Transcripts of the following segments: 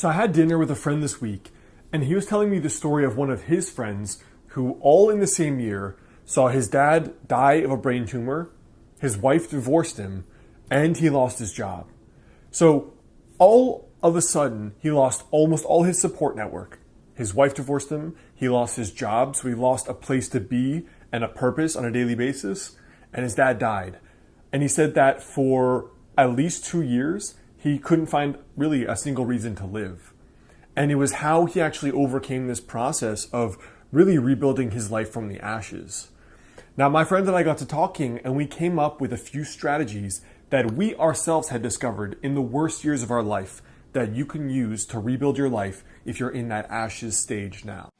So I had dinner with a friend this week, and he was telling me the story of one of his friends who, all in the same year, saw his dad die of a brain tumor, his wife divorced him, and he lost his job. So all of a sudden, he lost almost all his support network. His wife divorced him, he lost his job, so he lost a place to be and a purpose on a daily basis, and his dad died. And he said that for at least 2 years, he couldn't find really a single reason to live. And it was how he actually overcame this process of really rebuilding his life from the ashes. Now, my friend and I got to talking, and we came up with a few strategies that we ourselves had discovered in the worst years of our life that you can use to rebuild your life if you're in that ashes stage now.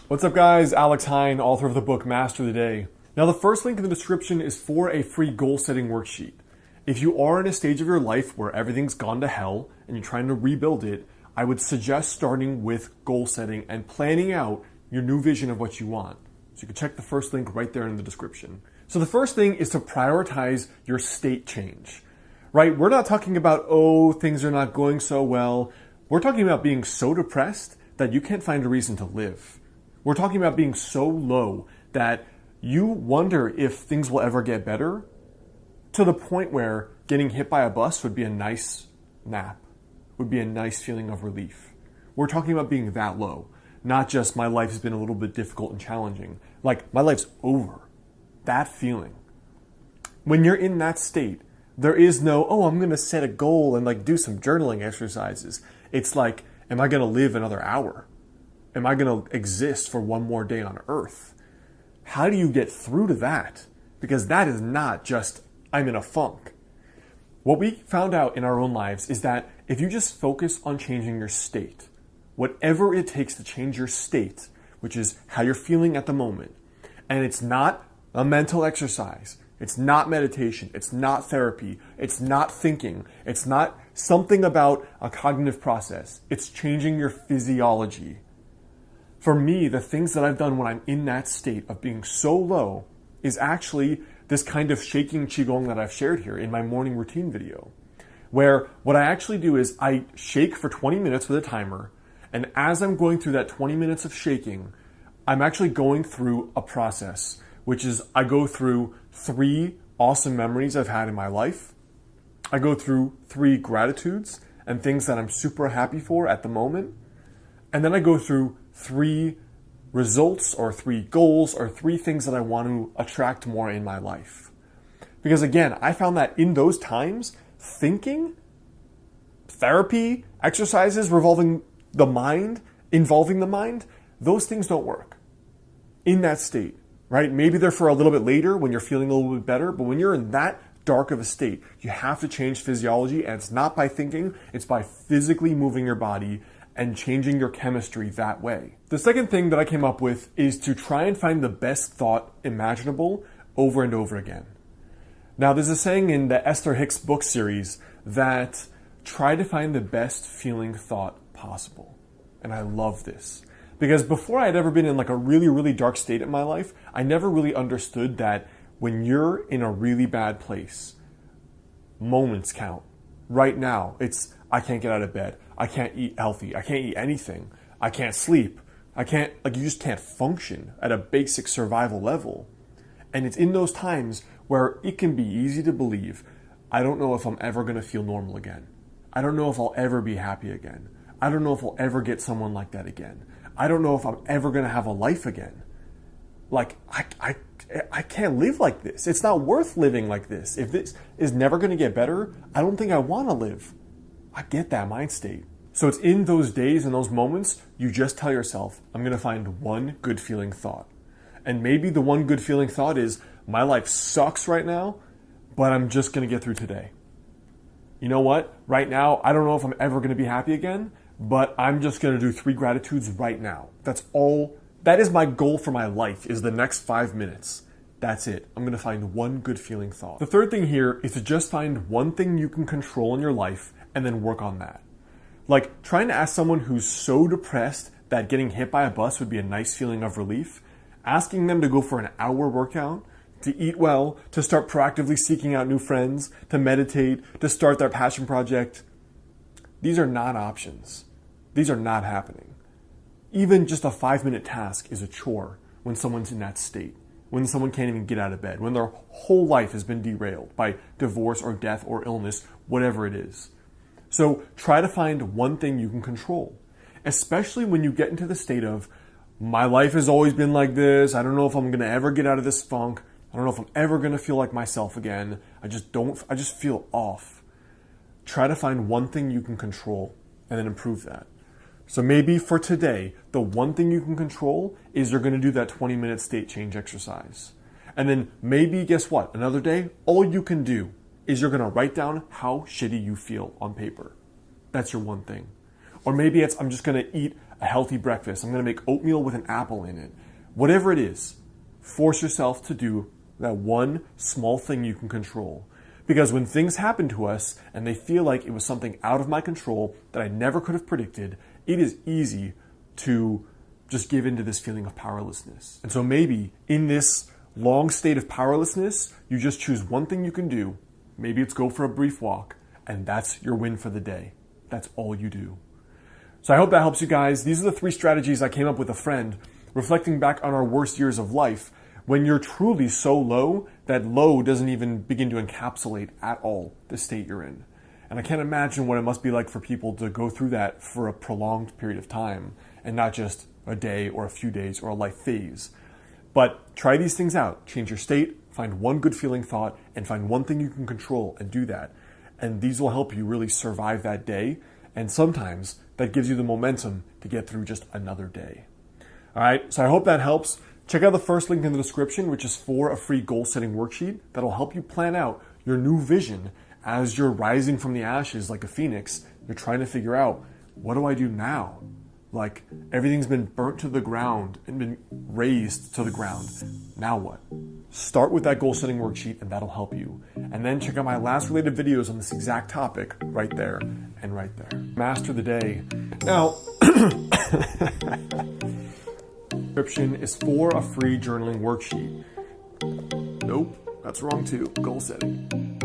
What's up, guys? Alex Hine, author of the book Master the Day. Now, the first link in the description is for a free goal setting worksheet. If you are in a stage of your life where everything's gone to hell and you're trying to rebuild it, I would suggest starting with goal setting and planning out your new vision of what you want. So you can check the first link right there in the description. So the first thing is to prioritize your state change, right? We're not talking about, oh, things are not going so well. We're talking about being so depressed that you can't find a reason to live. We're talking about being so low that you wonder if things will ever get better, to the point where getting hit by a bus would be a nice nap, would be a nice feeling of relief. We're talking about being that low, not just my life has been a little bit difficult and challenging. Like, my life's over. That feeling. When you're in that state, there is no, oh, I'm going to set a goal and do some journaling exercises. It's like, am I going to live another hour? Am I going to exist for one more day on earth? How do you get through to that? Because that is not just, I'm in a funk. What we found out in our own lives is that if you just focus on changing your state, whatever it takes to change your state, which is how you're feeling at the moment, and it's not a mental exercise, it's not meditation, it's not therapy, it's not thinking, it's not something about a cognitive process, it's changing your physiology. For me, the things that I've done when I'm in that state of being so low is actually this kind of shaking Qigong that I've shared here in my morning routine video, where what I actually do is I shake for 20 minutes with a timer, and as I'm going through that 20 minutes of shaking, I'm actually going through a process, which is I go through 3 awesome memories I've had in my life. I go through 3 gratitudes and things that I'm super happy for at the moment. And then I go through 3 results or 3 goals or 3 things that I want to attract more in my life. Because again, I found that in those times, thinking, therapy, exercises involving the mind, those things don't work in that state, right? Maybe they're for a little bit later when you're feeling a little bit better, but when you're in that dark of a state, you have to change physiology, and it's not by thinking, it's by physically moving your body and changing your chemistry that way. The second thing that I came up with is to try and find the best thought imaginable over and over again. Now, there's a saying in the Esther Hicks book series that try to find the best feeling thought possible. And I love this. Because before I had ever been in a really, really dark state in my life, I never really understood that when you're in a really bad place, moments count. Right now, it's, I can't get out of bed. I can't eat healthy. I can't eat anything. I can't sleep. You just can't function at a basic survival level. And it's in those times where it can be easy to believe, I don't know if I'm ever going to feel normal again. I don't know if I'll ever be happy again. I don't know if I'll ever get someone like that again. I don't know if I'm ever going to have a life again. I can't live like this. It's not worth living like this. If this is never going to get better, I don't think I want to live. I get that mind state. So it's in those days and those moments, you just tell yourself, I'm going to find one good feeling thought. And maybe the one good feeling thought is, my life sucks right now, but I'm just going to get through today. You know what? Right now, I don't know if I'm ever going to be happy again, but I'm just going to do 3 gratitudes right now. That's all. That is my goal for my life, is the next 5 minutes. That's it. I'm going to find one good feeling thought. The third thing here is to just find one thing you can control in your life and then work on that. Trying to ask someone who's so depressed that getting hit by a bus would be a nice feeling of relief, asking them to go for an hour workout, to eat well, to start proactively seeking out new friends, to meditate, to start their passion project, these are not options. These are not happening. Even just a 5-minute task is a chore when someone's in that state, when someone can't even get out of bed, when their whole life has been derailed by divorce or death or illness, whatever it is. So try to find one thing you can control, especially when you get into the state of, my life has always been like this, I don't know if I'm going to ever get out of this funk, I don't know if I'm ever going to feel like myself again, I just feel off. Try to find one thing you can control and then improve that. So maybe for today, the one thing you can control is you're going to do that 20-minute state change exercise. And then maybe, guess what? Another day, all you can do is you're going to write down how shitty you feel on paper. That's your one thing. Or maybe it's, I'm just going to eat a healthy breakfast. I'm going to make oatmeal with an apple in it. Whatever it is, force yourself to do that one small thing you can control. Because when things happen to us and they feel like it was something out of my control that I never could have predicted, it is easy to just give into this feeling of powerlessness. And so maybe in this long state of powerlessness, you just choose one thing you can do. Maybe it's go for a brief walk, and that's your win for the day. That's all you do. So I hope that helps you guys. These are the 3 strategies I came up with a friend, reflecting back on our worst years of life, when you're truly so low that low doesn't even begin to encapsulate at all the state you're in. And I can't imagine what it must be like for people to go through that for a prolonged period of time and not just a day or a few days or a life phase. But try these things out. Change your state, find one good feeling thought, and find one thing you can control and do that. And these will help you really survive that day. And sometimes that gives you the momentum to get through just another day. All right, so I hope that helps. Check out the first link in the description, which is for a free goal-setting worksheet that'll help you plan out your new vision as you're rising from the ashes like a phoenix. You're trying to figure out, what do I do now? Like, everything's been burnt to the ground and been razed to the ground. Now what? Start with that goal-setting worksheet, and that'll help you. And then check out my last related videos on this exact topic right there and right there. Master the day. Now, description is for a free journaling worksheet. Nope, that's wrong too. Goal setting.